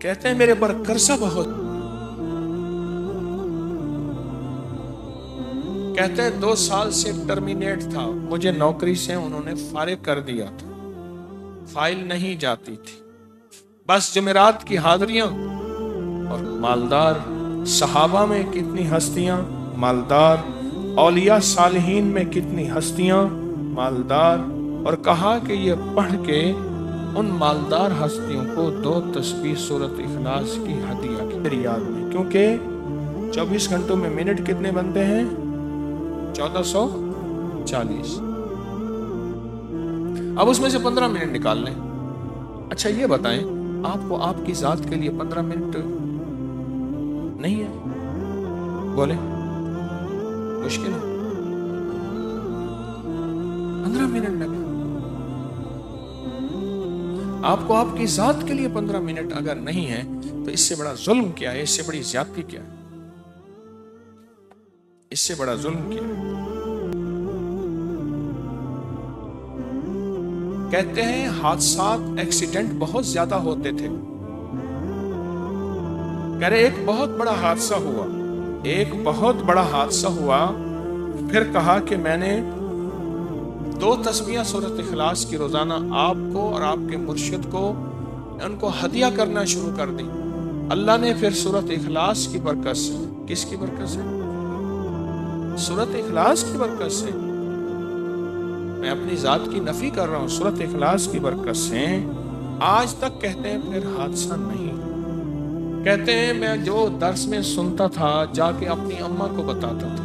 कहते हैं मेरे पर कर्जा बहुत, कहते हैं 2 साल से टर्मिनेट था, मुझे नौकरी से उन्होंने फारिग कर दिया था, फाइल नहीं जाती थी, बस जुमेरात की हाजिरियां और मालदार सहाबा में कितनी हस्तियां मालदार, औलिया सालिहीन में कितनी हस्तियां मालदार। और कहा कि ये पढ़ के उन मालदार हस्तियों को 2 तस्बीह सूरत इखलास की हदिया की मेरी याद में, क्योंकि 24 घंटों में मिनट कितने बनते हैं? 1440। अब उसमें से 15 मिनट निकाल लें। अच्छा ये बताएं, आपको आपकी जात के लिए 15 मिनट नहीं है? बोले, मुश्किल है? 15 मिनट लगे आपको आपकी जात के लिए 15 मिनट अगर नहीं है तो इससे बड़ा जुल्म क्या है? इससे बड़ी ज्यादती क्या है? इससे बड़ा जुल्म क्या है? कहते हैं हादसात, एक्सीडेंट बहुत ज्यादा होते थे। कह रहे एक बहुत बड़ा हादसा हुआ, एक बहुत बड़ा हादसा हुआ। फिर कहा कि मैंने 2 तस्बीह सूरत इखलास की रोजाना आपको और आपके मुर्शिद को उनको हदिया करना शुरू कर दी। अल्लाह ने फिर सूरत इखलास की बरकत से, किसकी बरकत से? सूरत इखलास की बरकत से, मैं अपनी जात की नफी कर रहा हूं, सूरत इखलास की बरकत से आज तक कहते हैं फिर हादसा नहीं। कहते हैं मैं जो दर्स में सुनता था जाके अपनी अम्मा को बताता था,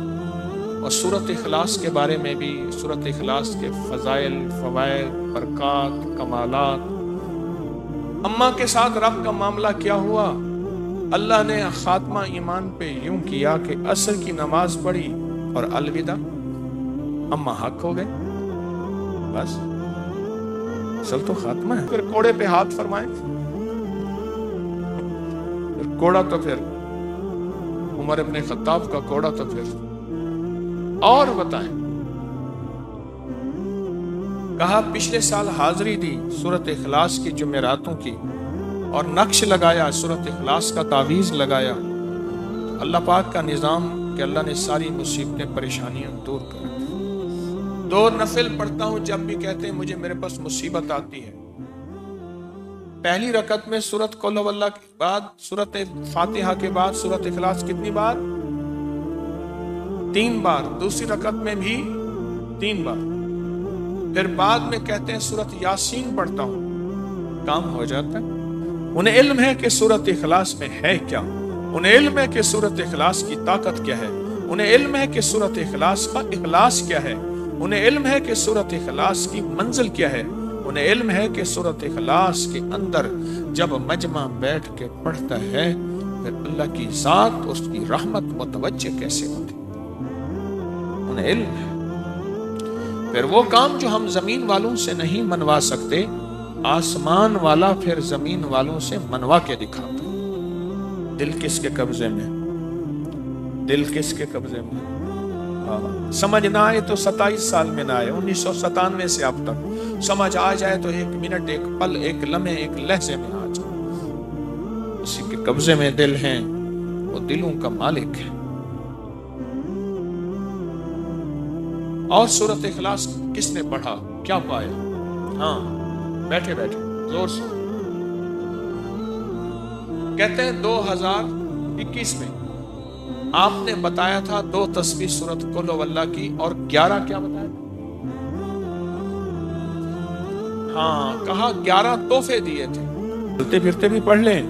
और सूरत इखलास के बारे में भी, सूरत इखलास के फजाइल, फवाइद, बरकात, कमालात। अम्मा के साथ रब का मामला क्या हुआ? अल्लाह ने खात्मा ईमान पे यूं किया कि असर की नमाज पढ़ी और अलविदा, अम्मा हक हो गए, बस चल तो खात्मा है। फिर कोड़े पे हाथ फरमाए, फिर कोड़ा तो फिर उमर इब्ने खत्ताब का कोड़ा तो फिर और बताएं। कहा पिछले साल हाजिरी दी सूरत इखलास की जुमेरातों की, और नक्श लगाया, सूरत इखलास का तावीज़ लगाया। तो अल्लाह पाक का निज़ाम कि अल्लाह ने सारी मुसीबतें, परेशानियां दूर कर दी। 2 नफिल पढ़ता हूं जब भी कहते हैं मुझे मेरे पास मुसीबत आती है। पहली रकत में सूरत कुल हुवल्लाह के बाद, सूरत फातिहा के बाद सूरत इखलास कितनी बार? 3 बार। दूसरी रकत में भी 3 बार। फिर बाद में कहते हैं सूरत यासीन पढ़ता हूं, काम हो जाता है। उन्हें इल्म है कि सूरत इखलास में है क्या, उन्हें इल्म है कि सूरत इखलास की ताकत क्या है, उन्हें इल्म है कि सूरत इखलास का इखलास क्या है, उन्हें इल्म है कि सूरत इखलास की मंजिल क्या है, उन्हें इल्म है कि सूरत इखलास के अंदर जब मजमा बैठ के पढ़ता है फिर अल्लाह की जात, उसकी रहमत मुतवज्जे कैसे होती, उन्हें इल्म है। फिर वो काम जो हम जमीन वालों से नहीं मनवा सकते, आसमान वाला फिर जमीन वालों से मनवा के दिखाता। दिल किसके कब्जे में? दिल किसके कब्जे में? समझ ना आए तो 27 साल में ना आए, 1997 से अब तक। समझ आ जाए तो 1 मिनट, 1 पल, 1 लम्हे, 1 लहजे में आ जाए। उसी के कब्जे में दिल हैं, वो दिलों का मालिक है। और सूरत इखलास किसने पढ़ा, क्या पाया? हाँ, बैठे बैठे जोर से कहते हैं 2021 में आपने बताया था 2 तस्बीह सूरत कुल हुवल्लाह की, और 11 क्या बताया? हाँ, कहा 11 तोहफे दिए थे, चलते फिरते भी पढ़ लें।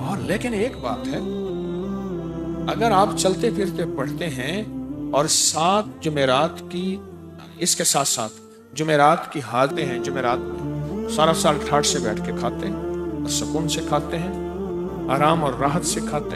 और लेकिन एक बात है, अगर आप चलते फिरते पढ़ते हैं और 7 जुमेरात की, इसके साथ साथ जुमेरात की हालतें हैं, जुमेरात में सारा साल ठाठ से बैठ के खाते हैं और सुकून से खाते हैं, आराम और राहत से खाते